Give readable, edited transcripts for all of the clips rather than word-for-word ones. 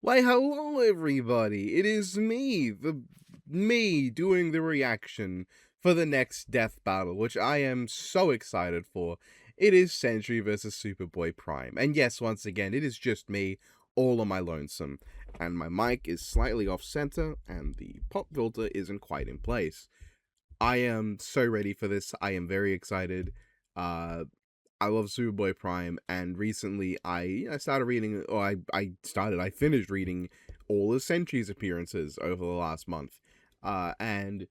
Why, hello everybody! It is me doing the reaction for the next death battle, which I am so excited for. It is Sentry vs Superboy-Prime. And yes, once again, it is just me, all on my lonesome. And my mic is slightly off center, and the pop filter isn't quite in place. I am so ready for this. I am very excited. I love Superboy-Prime, and recently I started reading, or I finished reading all of Sentry's appearances over the last month, and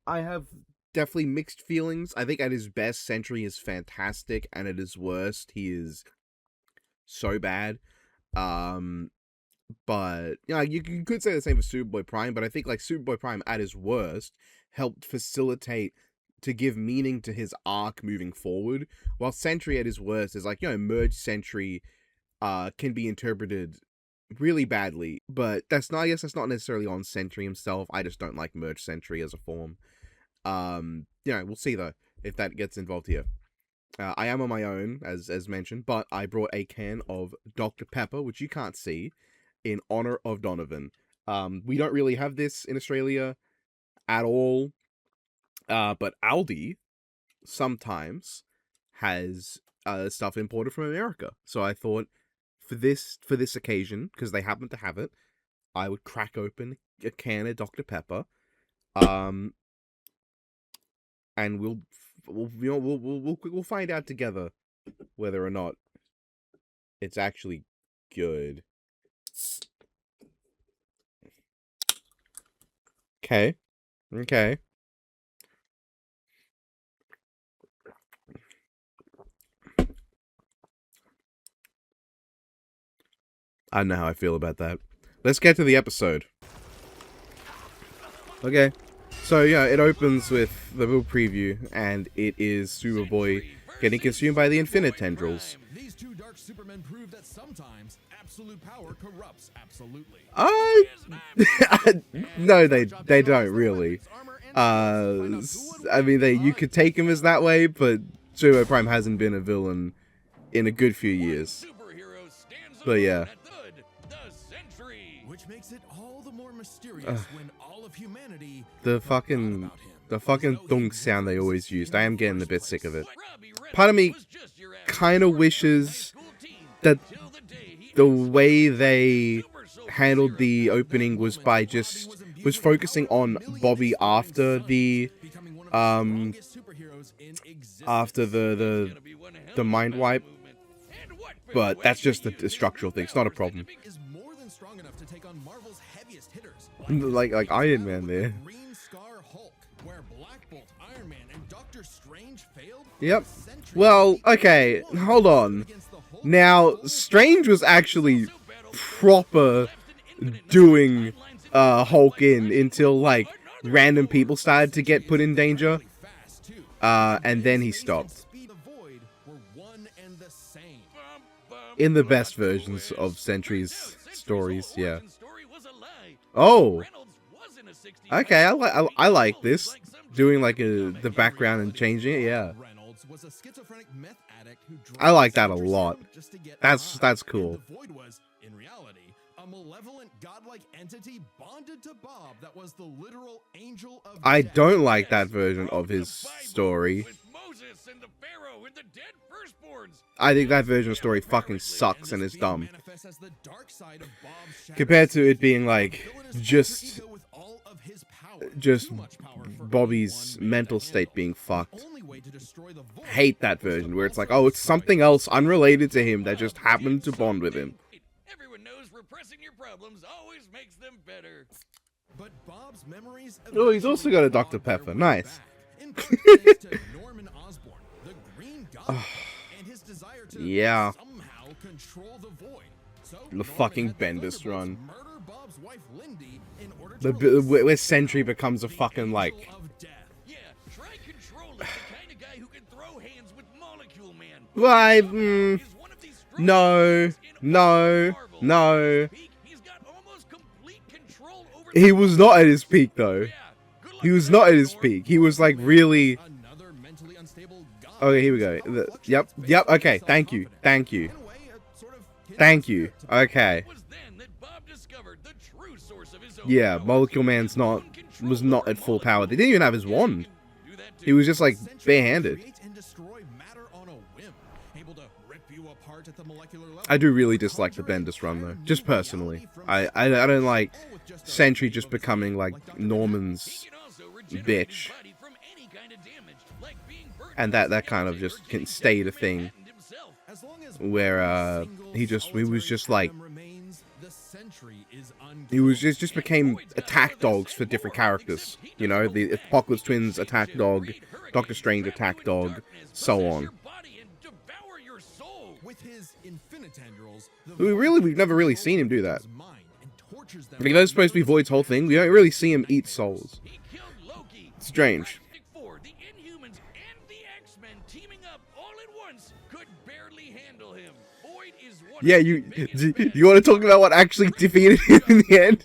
I have definitely mixed feelings. I think at his best, Sentry is fantastic, and at his worst, he is so bad. But you could say the same for Superboy-Prime, but I think like Superboy-Prime at his worst helped facilitate to give meaning to his arc moving forward, while Sentry at his worst is like, Merge Sentry can be interpreted really badly, but I guess that's not necessarily on Sentry himself. I just don't like Merge Sentry as a form. We'll see though if that gets involved here. I am on my own, as mentioned, but I brought a can of Dr. Pepper, which you can't see, in honor of Donovan. We don't really have this in Australia at all. But Aldi sometimes has stuff imported from America. So I thought for this occasion, because they happen to have it, I would crack open a can of Dr. Pepper, and we'll find out together whether or not it's actually good. Okay. I don't know how I feel about that. Let's get to the episode. Okay. So, it opens with the little preview, and it is Superboy getting consumed by the Infinite Tendrils. These two dark supermen prove that sometimes absolute power corrupts absolutely. No, they don't really. I mean, you could take him as that way, but Superboy-Prime hasn't been a villain in a good few years. But yeah. Which makes it all the more mysterious when all of humanity The fucking thunk sound they always used. I am getting a bit sick of it. Part of me kind of wishes that the way they handled the opening was focusing on Bobby after the mind wipe. But that's just a structural thing. It's not a problem. Like Iron Man there. Yep. Well, okay, hold on. Now, Strange was actually proper doing Hulk until like random people started to get put in danger. And then he stopped. In the best versions of Sentry's stories, yeah. Oh, okay. I like this. Doing like the background and changing it, yeah. I like that a lot. That's cool. I don't like that version of his story. I think that version of story fucking sucks and is dumb. Compared to it being like just Bobby's mental state being fucked. Hate that version where it's like, oh, it's something else unrelated to him that just happened to bond with him. Everyone knows repressing your problems always makes them better. But Bob's memories oh, he's also got a Dr. Pepper. Nice. Yeah. The fucking Bendis run. Where Sentry becomes a fucking like. Why? No. He was not at his peak though. He was not at his peak. He was like really. Okay, here we go. Yep. Okay. Thank you. Okay. then that Bob discovered the true source of his own Yeah, power. Molecule Man's was not at full power. They didn't even have his wand. He was just like barehanded. Create and destroy matter on a whim, able to rip you apart at the molecular level. I do really dislike the Bendis run though, just personally. I don't like Sentry just becoming like Norman's bitch, and that kind of just can stay the thing where he was just like just became attack dogs for different characters. You know, the Apocalypse Twins attack dog, Doctor Strange attack dog, so on. We've never really seen him do that. Like, that's supposed to be Void's whole thing. We don't really see him eat souls. Strange. Yeah, you want to talk about what actually defeated him in the end?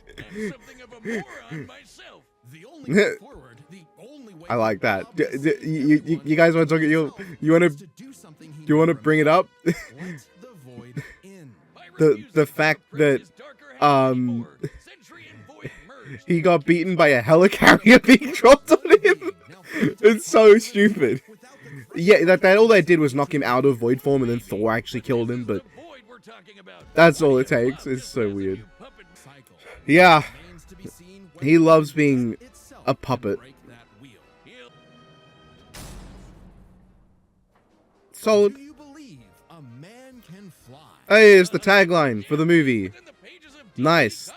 I like that. You guys want to talk? You want to bring it up? the fact that he got beaten by a helicarrier being dropped on him. It's so stupid. Yeah, that all they did was knock him out of Void form, and then Thor actually killed him. But that's all it takes. It's so weird. Yeah, he loves being a puppet. Solid. Hey, it's the tagline for the movie. Nice.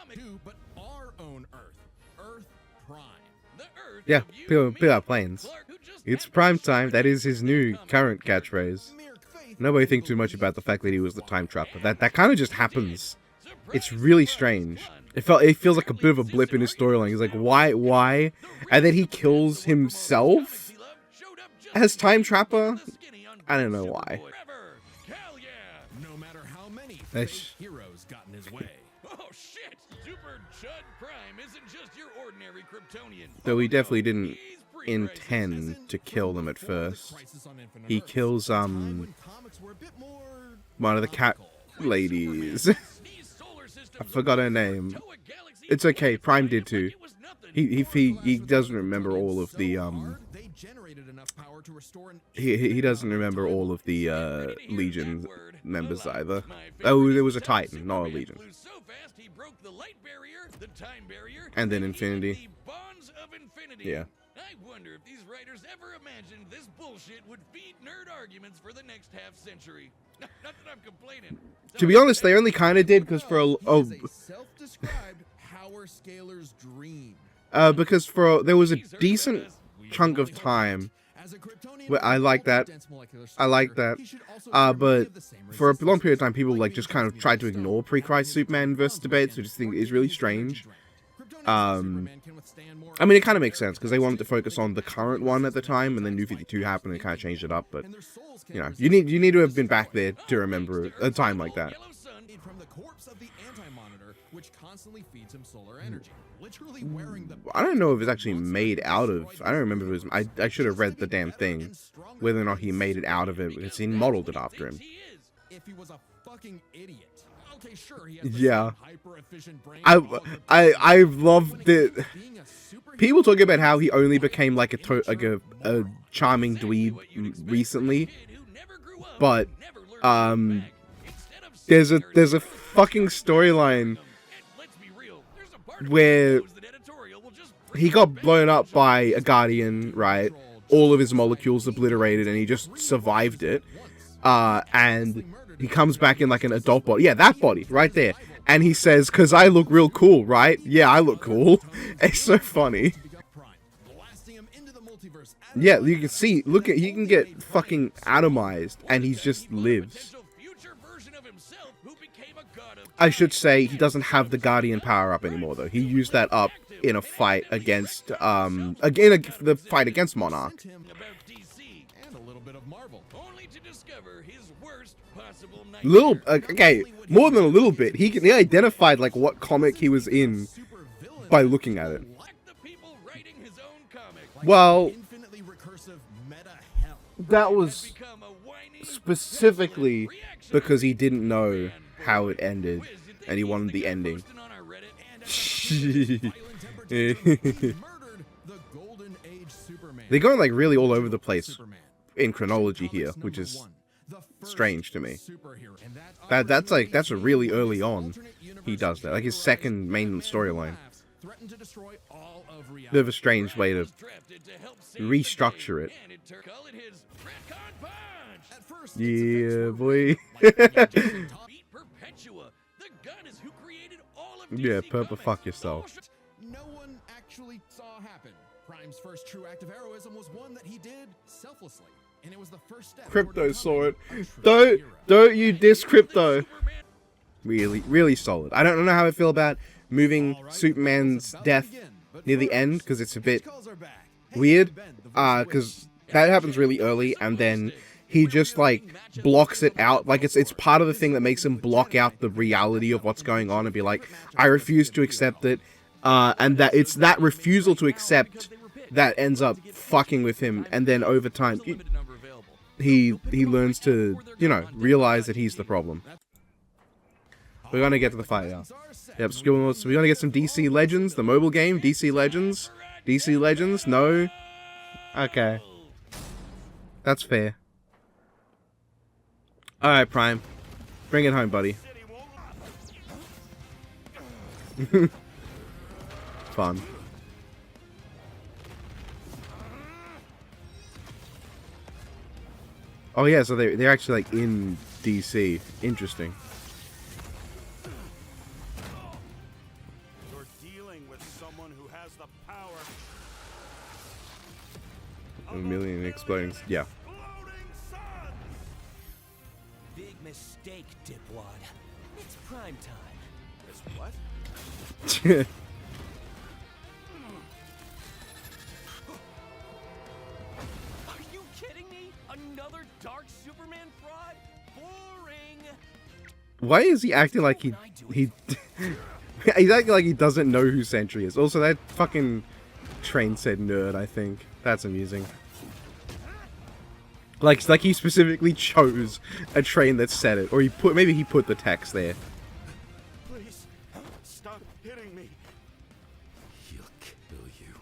Yeah, people are planes. It's prime time. That is his new current catchphrase. Nobody think too much about the fact that he was the time trapper. That kind of just happens. It's really strange. It feels like a bit of a blip in his storyline. He's like, why? And then he kills himself as time trapper. I don't know why. No matter how many heroes got in his way. Oh shit! Super Chud Prime isn't just your ordinary Kryptonian. Though he definitely didn't intend to kill them at first. He kills one of the cat ladies. I forgot her name. It's okay, Prime did too. He doesn't remember all of the he doesn't remember all of the Legion members either. Oh, there was a Titan, not a Legion. And then Infinity. Yeah. I wonder if these writers ever imagined this bullshit would feed nerd arguments for the next half century. Not that I'm complaining. To be honest, they only kind of did because for Self-described power scaler's dream. Because there was a decent chunk of time where I like that. But for a long period of time, people like just kind of tried to ignore pre-Christ Superman versus debates, which I think is really strange. I mean, it kind of makes sense because they wanted to focus on the current one at the time, and then New 52 happened and kind of changed it up. But you know, you need to have been back there to remember a time like that. I don't know if it's actually made out of. I don't remember if it was. I should have read the damn thing, whether or not he made it out of it because he modeled it after him. If he was a fucking idiot. Okay, sure, yeah, I loved it. People talking about how he only became like a charming dweeb recently, but there's a fucking storyline where he got blown up by a Guardian, right? All of his molecules obliterated, and he just survived it, and he comes back in like an adult body. Yeah, that body right there. And he says, "'Cause I look real cool, right?" Yeah, I look cool. It's so funny. Yeah, you can see. Look at he can get fucking atomized, and he just lives. I should say he doesn't have the Guardian power up anymore, though. He used that up in a fight against the fight against Monarch. Okay, more than a little bit. He identified like what comic he was in by looking at it. Well, that was specifically because he didn't know how it ended, and he wanted the ending. Posting on our Reddit and Violent temper tantrum murdered the Golden Age Superman. They're going like really all over the place Superman. in chronology here, Comics which number is one, the first strange to me. superhero. And That's a really early on alternate universe he does that, like his terrorized second main Batman storyline. laughs, threatened to destroy all of reality. Bit of a strange way to was drafted to help save restructure the it. day, and it call it his retcon punch. At first, its Yeah, effects were boy. real, like Jason Todd. Beat Perpetua, the goddess who created all of Yeah, DC Purple, Comics. fuck yourself. No one actually saw happen. Prime's first true act of heroism was one that he did selflessly, and it was the first step. toward Crypto saw it. becoming a true Don't you diss Crypto. Superman Really solid. I don't know how I feel about moving hero. All right, Superman's it's about to death begin, but near the first, end, because it's a bit calls are back. Hey, weird. Ben, the voice of Because Witch. that happens really early, and then he just like blocks it out. Like it's part of the thing that makes him block out the reality of what's going on and be like, I refuse to accept it. And that it's that refusal to accept that ends up fucking with him, and then over time he learns to, you know, realize that he's the problem. We're gonna get to the fight now. Yep, so we're gonna get some DC Legends, the mobile game, DC Legends. DC Legends, no. Okay. That's fair. Alright, Prime. Bring it home, buddy. Fun. Oh yeah, so they're actually like in DC. Interesting. You're dealing with someone who has the power. A million exploding. Yeah. Exploding sun! Big mistake, dipwad. It's prime time. It's what? Are you kidding me? Another Dark Superman fraud? Boring. Why is he acting like he he's acting like he doesn't know who Sentry is? Also, that fucking train said nerd, I think. That's amusing. Like he specifically chose a train that said it, or maybe he put the text there. Please, stop hitting me. He'll kill you.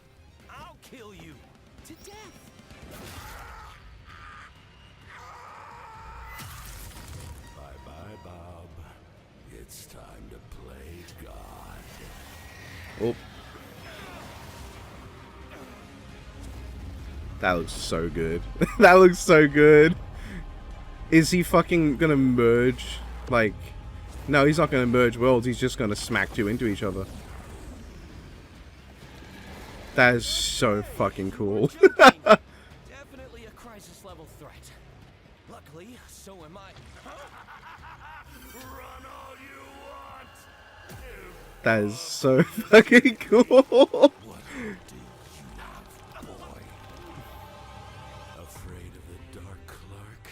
I'll kill you. To death. Bye-bye, Bob. It's time to play God. Oh. That looks so good. That looks so good. Is he fucking gonna merge? Like, no, he's not gonna merge worlds. He's just gonna smack two into each other. That is so fucking cool. Definitely a crisis level threat. Luckily, so am I. Run all you want! That is so fucking cool. What do you have, boy? Afraid of the Dark Clark?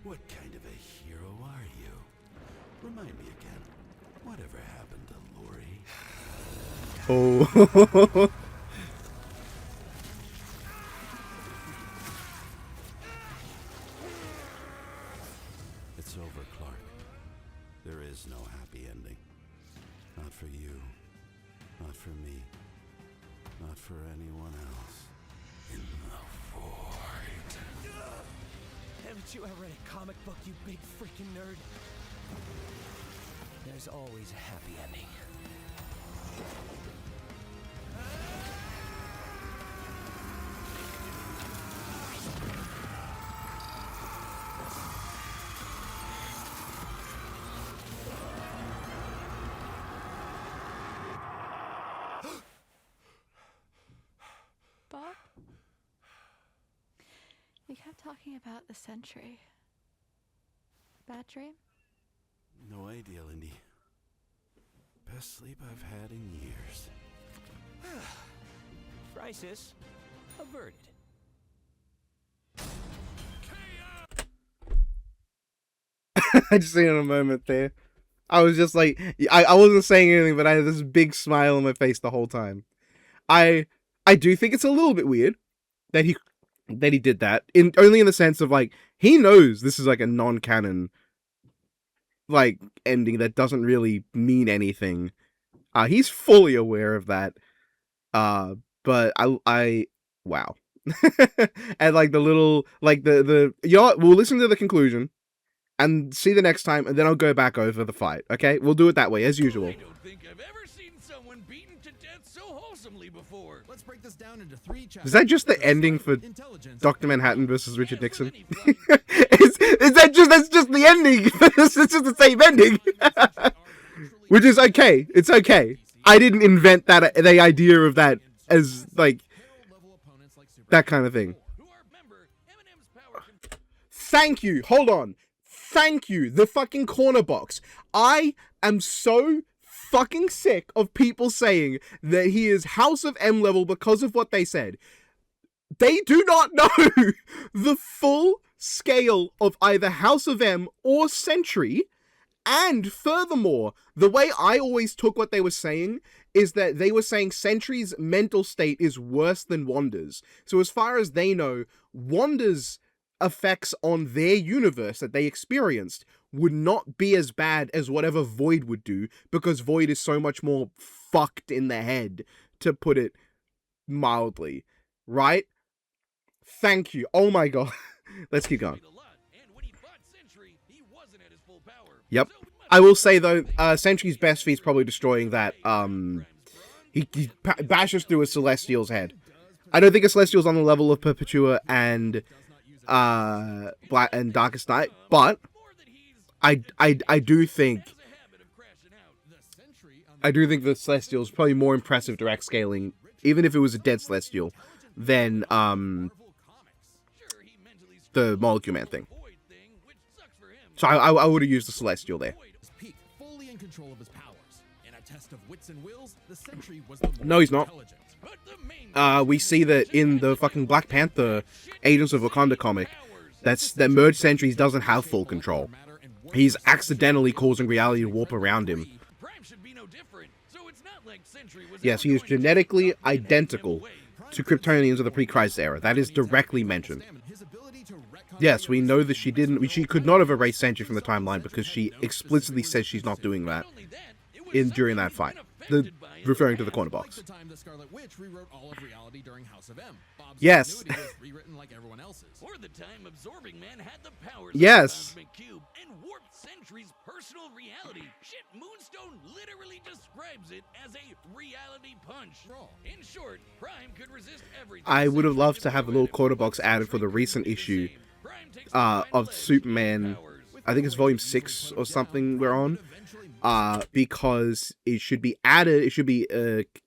What kind of a hero are you? Remind me again, whatever happened to Lori? Oh. It's over, Clark. There is no happy ending. Not for you. Not for me. Not for anyone else. In the void. Haven't you ever read a comic book, you big freaking nerd? There's always a happy ending. Bob? You kept talking about the Sentry. Bad dream? No idea, Lindy. Best sleep I've had in years. Crisis averted. I just seen a moment there. I was just like, I wasn't saying anything, but I had this big smile on my face the whole time. I do think it's a little bit weird that he did that, only in the sense of like he knows this is like a non-canon like ending that doesn't really mean anything. He's fully aware of that. But I wow. And like the little like the you know what? We'll listen to the conclusion and see the next time, and then I'll go back over the fight. Okay, we'll do it that way as usual. I don't think I've ever seen someone beaten to death so wholesomely before. Let's break this down into 3 chapters. Is that just the ending for Intelligence. Dr. Manhattan versus Richard As with Nixon? any flight, is that just that's just the ending? It's just the same ending, which is okay. It's okay. I didn't invent that the idea of that as like that kind of thing. who are member Eminem's power control. Thank you. Hold on. Thank you. The fucking corner box. I am so fucking sick of people saying that he is House of M level because of what they said. They do not know the full scale of either House of M or Sentry. And furthermore, the way I always took what they were saying is that they were saying Sentry's mental state is worse than Wanda's. So as far as they know, Wanda's effects on their universe that they experienced would not be as bad as whatever Void would do, because Void is so much more fucked in the head, to put it mildly. Right? Thank you. Oh my god. Let's keep going. A lot, and when he fought Sentry, he wasn't at his full power. Yep. So we must I will say though, Sentry's best feat's probably destroying that, he bashes through a Celestial's head. I don't think a Celestial's on the level of Perpetua and, Black and Darkest Night, but more that he's I do think, has a habit of crashing out. The Sentry on the I do think the Celestial's probably more impressive direct scaling, even if it was a dead Celestial, than, Marvel Comics. Sure, he mentally the Molecule Man thing. Void thing, which sucks for him. So I would have used the Celestial there. Void His peak, fully in control of his powers. In a test of wits and wills, the Sentry was the more No, he's not. intelligent. But the main We see that in the fucking Black Panther Agents of Wakanda comic, that Merge Sentries doesn't have full control. He's accidentally causing reality to warp around him. Prime should be no different. So it's not like Sentry was Yes, ever he is going to genetically take him identical away. to Kryptonians of the pre-Crisis era. That is directly mentioned. His ability to retcon Yes, we know that she could not have erased Sentry from the timeline because she explicitly says she's not doing that Not only that, it was during something that he's fight. been The affected by in referring to the past. corner like box. the time the Scarlet Witch rewrote all of reality during House of M. Bob's Yes. continuity was rewritten like everyone else's. Or the time Absorbing Man had the powers Yes. of the Cosmic Cube and warped Sentry's personal reality. Shit, Moonstone literally describes it as a reality punch. In short, Prime could resist everything. I would have Sentry loved could to have a throw little at him. quarter box added for the Sentry recent couldn't do the issue same. Prime takes the final of edge, Superman. powers. I think it's volume 6 or something we're on. Because it should be added, it should be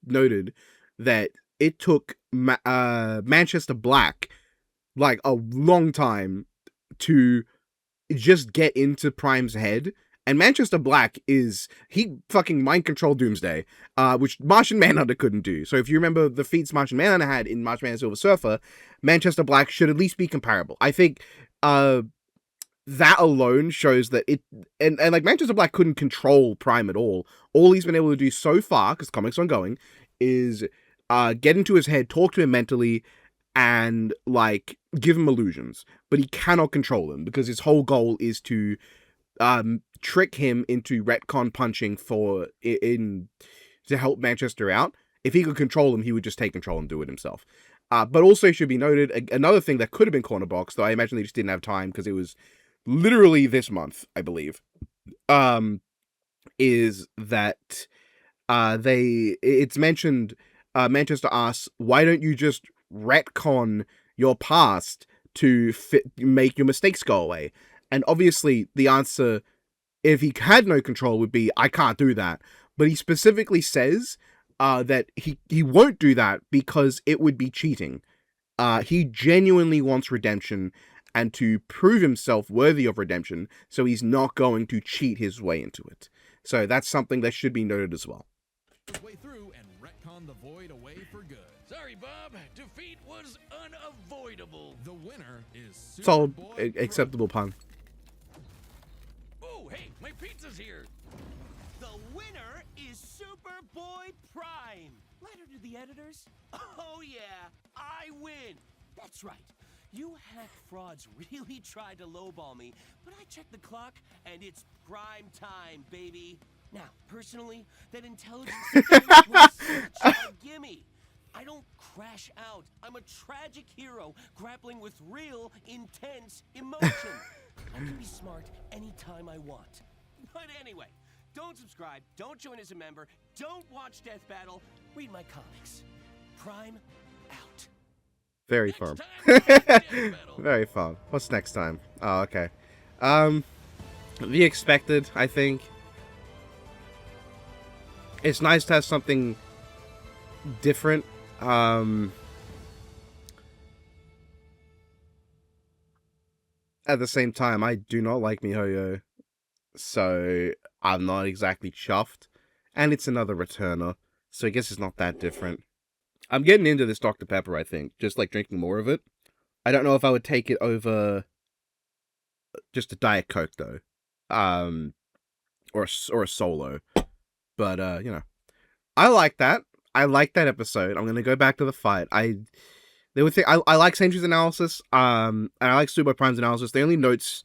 noted that it took Manchester Black like a long time to just get into Prime's head. And Manchester Black he fucking mind controlled Doomsday, which Martian Manhunter couldn't do. So if you remember the feats Martian Manhunter had in Martian Manhunter Silver Surfer, Manchester Black should at least be comparable. I think, that alone shows that and like Manchester Black couldn't control Prime at all. All he's been able to do so far, because comics ongoing, is get into his head, talk to him mentally, and like give him illusions. But he cannot control him because his whole goal is to trick him into retcon punching to help Manchester out. If he could control him, he would just take control and do it himself. But also should be noted, another thing that could have been corner box, though I imagine they just didn't have time because it was literally this month, I believe, is that it's mentioned, Manchester asks, why don't you just retcon your past to make your mistakes go away? And obviously the answer, if he had no control, would be, I can't do that. But he specifically says that he won't do that because it would be cheating. He genuinely wants redemption and to prove himself worthy of redemption, so he's not going to cheat his way into it. So that's something that should be noted as well. His way through and retcon the Void away for good. Sorry, Bob. Defeat was unavoidable. The winner is Solid, Superboy-Prime. acceptable pun. Oh, hey, my pizza's here. The winner is Superboy-Prime. Letter to the editors. Oh yeah, I win. That's right. You hack frauds really tried to lowball me, but I checked the clock and it's prime time, baby. Now, personally, that intelligence was such a gimme. I don't crash out. I'm a tragic hero grappling with real, intense emotion. I can be smart anytime I want. But anyway, don't subscribe, don't join as a member, don't watch Death Battle, read my comics. Prime out. Very fun. Very fun. What's next time? Oh, okay. The expected, I think. It's nice to have something different. At the same time, I do not like MiHoYo, so I'm not exactly chuffed. And it's another returner, so I guess it's not that different. I'm getting into this Dr. Pepper, I think, just like drinking more of it. I don't know if I would take it over just a Diet Coke, though. Or a solo. But, you know. I like that. I like that episode. I'm gonna go back to the fight. I like Sentry's analysis, and I like Superboy-Prime's analysis. The only notes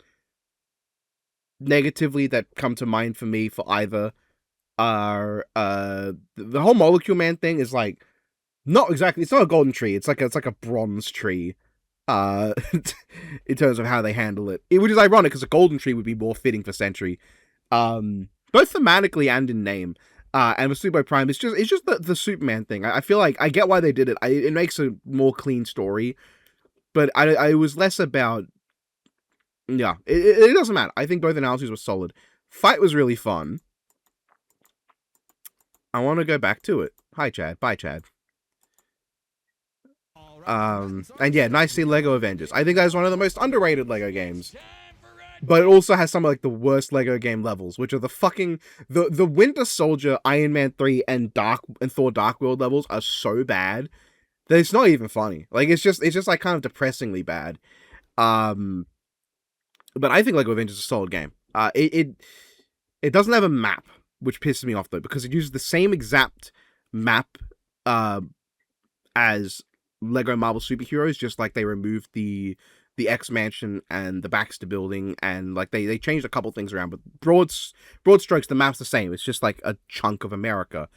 negatively that come to mind for me for either are the whole Molecule Man thing is like not exactly, it's not a golden tree, it's like a bronze tree. In terms of how they handle it. Which is ironic because a golden tree would be more fitting for Sentry. Both thematically and in name. And with Superboy-Prime, it's just the Superman thing. I feel like I get why they did it. It makes a more clean story, but I was less about. Yeah, it doesn't matter. I think both analyses were solid. Fight was really fun. I want to go back to it. Hi, Chad. Bye, Chad. And yeah, nice to see Lego Avengers. I think that's one of the most underrated Lego games. But it also has some of like the worst Lego game levels, which are the fucking the Winter Soldier, Iron Man 3, and Thor Dark World levels are so bad that it's not even funny. Like it's just like kind of depressingly bad. But I think Lego Avengers is a solid game. It doesn't have a map, which pisses me off though, because it uses the same exact map as Lego Marvel Superheroes, just like they removed the X Mansion and the Baxter Building, and like they changed a couple things around, but broad strokes, the map's the same. It's just like a chunk of America.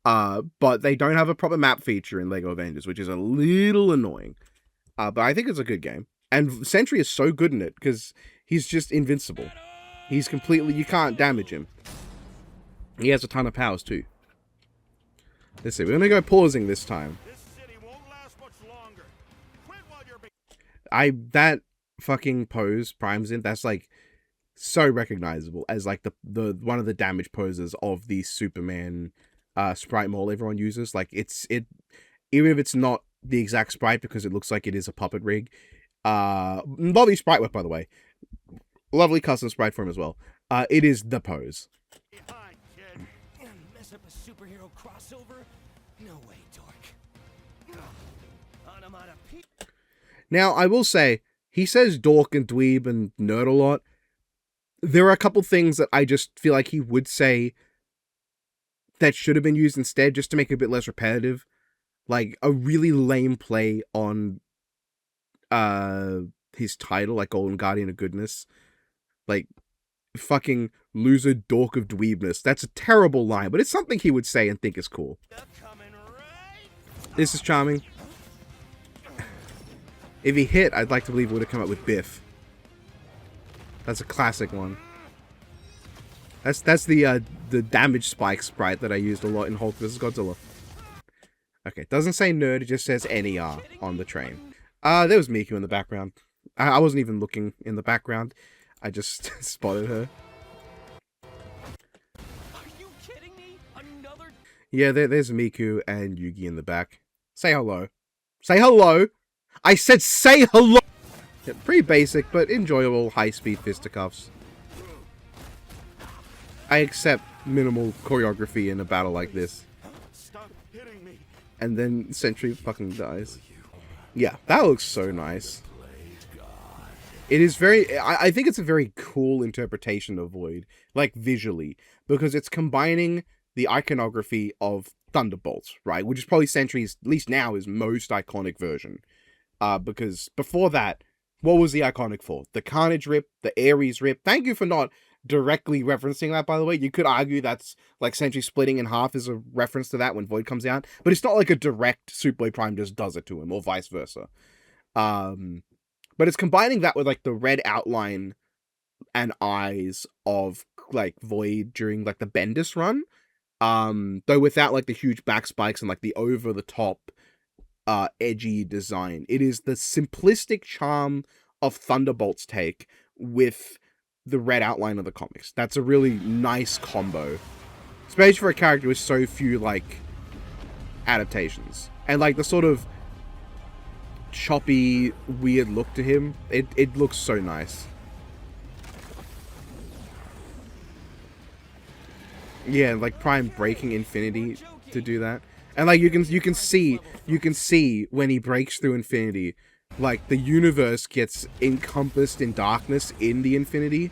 But they don't have a proper map feature in Lego Avengers, which is a little annoying. But I think it's a good game. And Sentry is so good in it, because he's just invincible. He's completely, you can't damage him. He has a ton of powers too. Let's see, we're gonna go pausing this time. That fucking pose Prime's in, that's like so recognizable as like the one of the damage poses of the Superman sprite mold everyone uses. Like it even if it's not the exact sprite because it looks like it is a puppet rig. Lovely sprite work, by the way. Lovely custom sprite for him as well. It is the pose. Mess up a superhero crossover? No way, dork. Now, I will say, he says dork and dweeb and nerd a lot. There are a couple things that I just feel like he would say that should have been used instead, just to make it a bit less repetitive. Like, a really lame play on his title, like Golden Guardian of Goodness. Like, fucking loser dork of dweebness. That's a terrible line, but it's something he would say and think is cool. This is charming. If he hit, I'd like to believe it would have come up with Biff. That's a classic one. That's the damage spike sprite that I used a lot in Hulk vs. Godzilla. Okay, doesn't say nerd, it just says NER on the train. There was Miku in the background. I wasn't even looking in the background. I just spotted her. Are you kidding me? Another... Yeah, there's Miku and Yugi in the back. Say hello. Say hello! I said say hello! Yeah, pretty basic, but enjoyable high-speed fisticuffs. I accept minimal choreography in a battle like this. Stop hitting me. And then Sentry fucking dies. Yeah, that looks so nice. It is very... I think it's a very cool interpretation of Void. Like, visually. Because it's combining the iconography of Thunderbolts, right? Which is probably Sentry's, at least now, his most iconic version. Because before that, what was the iconic for? The Carnage rip, the Ares rip. Thank you for not directly referencing that, by the way. You could argue that's like Sentry splitting in half is a reference to that when Void comes out, but it's not like a direct Superboy-Prime just does it to him, or vice versa. But it's combining that with like the red outline and eyes of like Void during like the Bendis run. Though without like the huge back spikes and like the over the top edgy design. It is the simplistic charm of Thunderbolt's take with the red outline of the comics. That's a really nice combo. Especially for a character with so few like adaptations. And like the sort of choppy, weird look to him. It looks so nice. Yeah, like Prime breaking Infinity to do that. And like you can see when he breaks through Infinity, like the universe gets encompassed in darkness in the Infinity.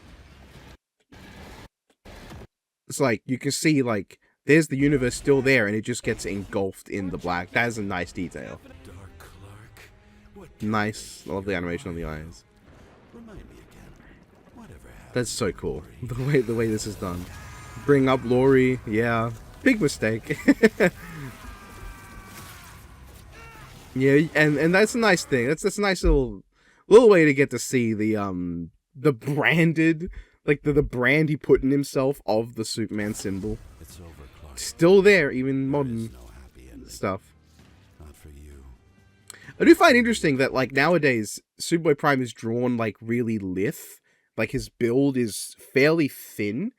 It's like you can see like there's the universe still there and it just gets engulfed in the black. That is a nice detail. Nice, lovely animation on the eyes. That's so cool. The way this is done. Bring up Laurie, yeah. Big mistake. Yeah, and that's a nice thing. That's a nice little way to get to see the branded, like the brand he put in himself of the Superman symbol. It's over, Clark. Still there, even modern stuff. Not for you. I do find interesting that like nowadays Superboy-Prime is drawn like really lithe. Like his build is fairly thin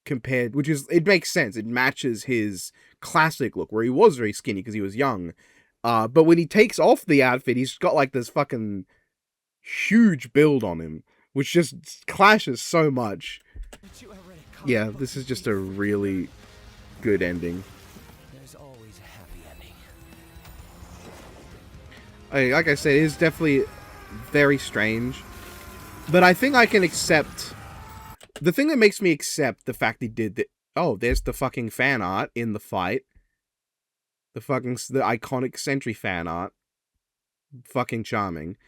compared, which is, it makes sense. It matches his classic look where he was very skinny because he was young. But when he takes off the outfit, he's got like this fucking huge build on him, which just clashes so much. Yeah, this is just a really good ending. There's always a happy ending. Like I said, it is definitely very strange. But I think I can accept... The thing that makes me accept the fact he did that... Oh, there's the fucking fan art in the fight. The iconic Sentry fan art. Fucking charming.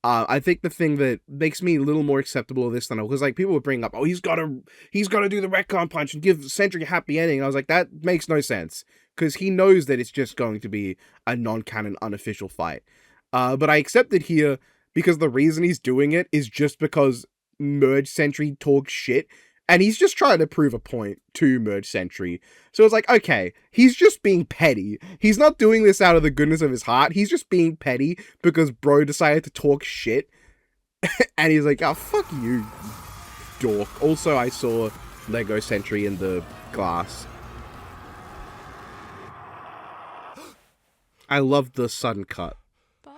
I think the thing that makes me a little more acceptable of this than because like people would bring up, oh, he's gotta do the retcon punch and give Sentry a happy ending. And I was like, that makes no sense because he knows that it's just going to be a non-canon, unofficial fight. But I accept it here because the reason he's doing it is just because Merge Sentry talks shit. And he's just trying to prove a point to Merge Sentry. So it's like, okay, he's just being petty. He's not doing this out of the goodness of his heart. He's just being petty because bro decided to talk shit. And he's like, oh, fuck you, dork. Also, I saw Lego Sentry in the glass. I love the sudden cut. Bob,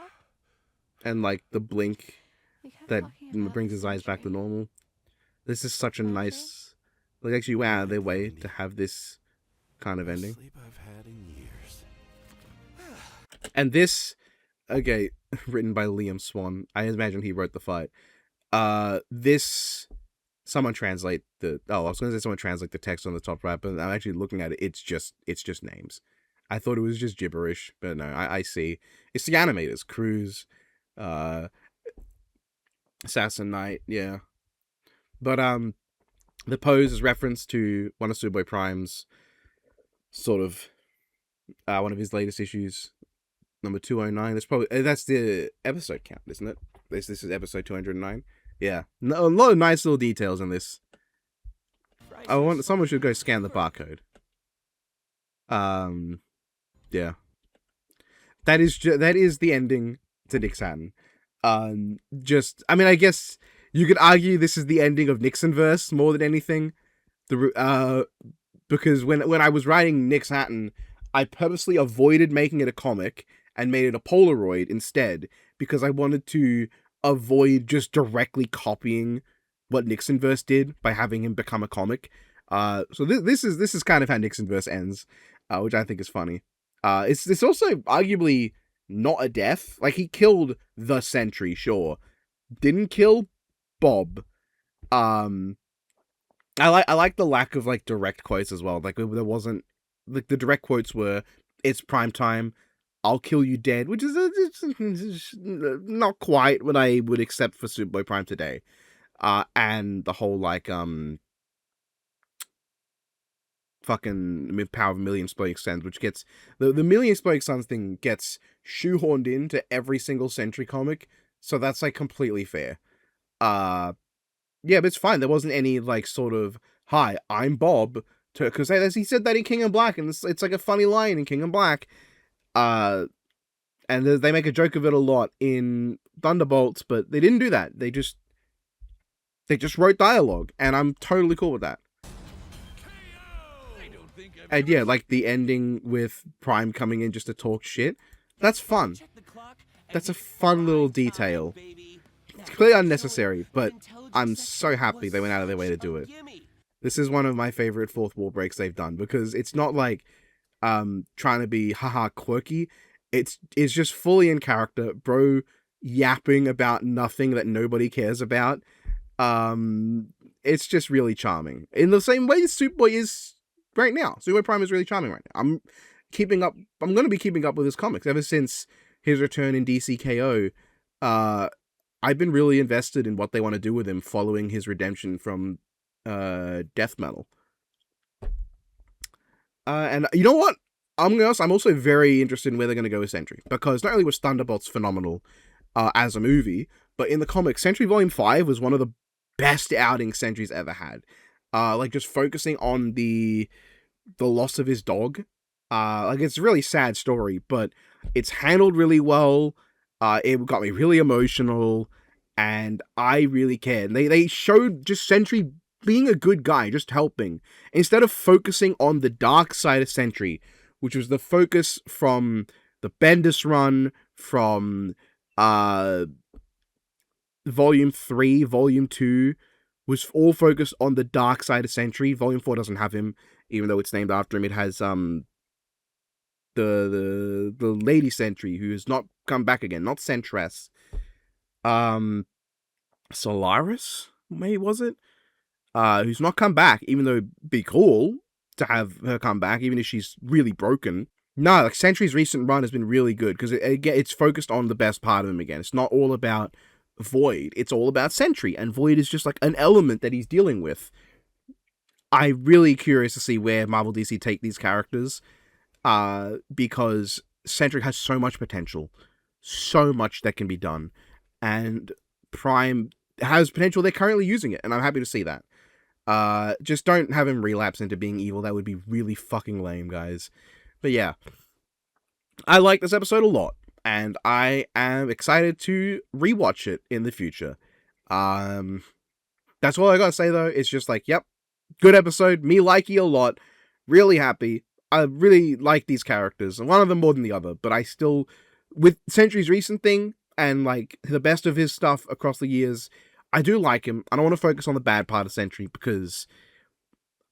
And like the blink we kept that talking about brings the his eyes back to Sentry. normal. This is such a Gotcha. nice... Like, actually went out of their way to have this kind of ending. Sleep I've had in years. And this, okay, written by Liam Swan. I imagine he wrote the fight. This, someone translate the... Oh, I was going to say someone translate the text on the top right, but I'm actually looking at it. It's just names. I thought it was just gibberish, but no, I see. It's the animators. Cruz, Assassin Knight, yeah. But the pose is reference to one of Superboy-Prime's sort of one of his latest issues, number 209. That's the episode count, isn't it? This is episode 209. Yeah, a lot of nice little details in this. Someone should go scan the barcode. Yeah, that is the ending to Nick Saturn. I mean, I guess you could argue this is the ending of Nixonverse more than anything. Because when I was writing Nick Saturn, I purposely avoided making it a comic and made it a Polaroid instead because I wanted to avoid just directly copying what Nixonverse did by having him become a comic. So this is kind of how Nixonverse ends, which I think is funny. It's also arguably not a death. Like, he killed the Sentry, sure. Didn't kill Bob. I like the lack of like direct quotes as well. Like, there wasn't, like, the direct quotes were, it's prime time, I'll kill you dead, which is it's not quite what I would accept for Superboy-Prime today. And the whole like fucking power of a million exploding suns, which gets the million exploding suns thing gets shoehorned into every single Sentry comic, so that's like completely fair. Yeah, but it's fine. There wasn't any like sort of hi, I'm Bob, because he said that in King and Black, and it's like a funny line in King and Black. And they make a joke of it a lot in Thunderbolts, but they didn't do that. They just wrote dialogue, and I'm totally cool with that. And yeah, like the ending with Prime coming in just to talk shit, that's fun. That's a fun little detail. It's clearly unnecessary, but I'm so happy they went out of their way to do it. This is one of my favorite fourth wall breaks they've done, because it's not like trying to be haha quirky. It's just fully in character, bro, yapping about nothing that nobody cares about. It's just really charming. In the same way Superboy is right now. Superboy-Prime is really charming right now. I'm going to be keeping up with his comics ever since his return in DCKO. I've been really invested in what they want to do with him following his redemption from Death Metal. And you know what? I'm also very interested in where they're going to go with Sentry, because not only was Thunderbolts phenomenal as a movie, but in the comics, Sentry Volume 5 was one of the best outings Sentry's ever had. Like just focusing on the loss of his dog. Like it's a really sad story, but it's handled really well. It got me really emotional, and I really cared. They showed just Sentry being a good guy, just helping, instead of focusing on the dark side of Sentry, which was the focus from the Bendis run, from Volume 3, Volume 2, was all focused on the dark side of Sentry. Volume 4 doesn't have him, even though it's named after him. It has the Lady Sentry, who has not come back again, not Sentress. Solaris, maybe, was it? Who's not come back, even though it'd be cool to have her come back, even if she's really broken. No, like Sentry's recent run has been really good, because it's focused on the best part of him again. It's not all about Void, it's all about Sentry, and Void is just like an element that he's dealing with. I'm really curious to see where Marvel DC take these characters, because Sentry has so much potential, so much that can be done, and Prime has potential. They're currently using it, and I'm happy to see that. Just don't have him relapse into being evil. That would be really fucking lame, guys. But yeah, I like this episode a lot, and I am excited to rewatch it in the future. That's all I gotta say, though. It's just like, yep, good episode. Me liking a lot. Really happy. I really like these characters, and one of them more than the other, but I still, with Sentry's recent thing, and like the best of his stuff across the years, I do like him. I don't want to focus on the bad part of Sentry, because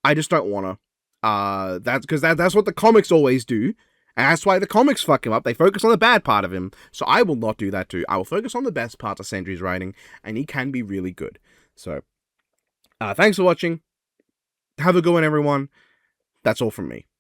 I just don't want to. That's what the comics always do, and that's why the comics fuck him up. They focus on the bad part of him, so I will not do that too. I will focus on the best parts of Sentry's writing, and he can be really good. So, thanks for watching. Have a good one, everyone. That's all from me.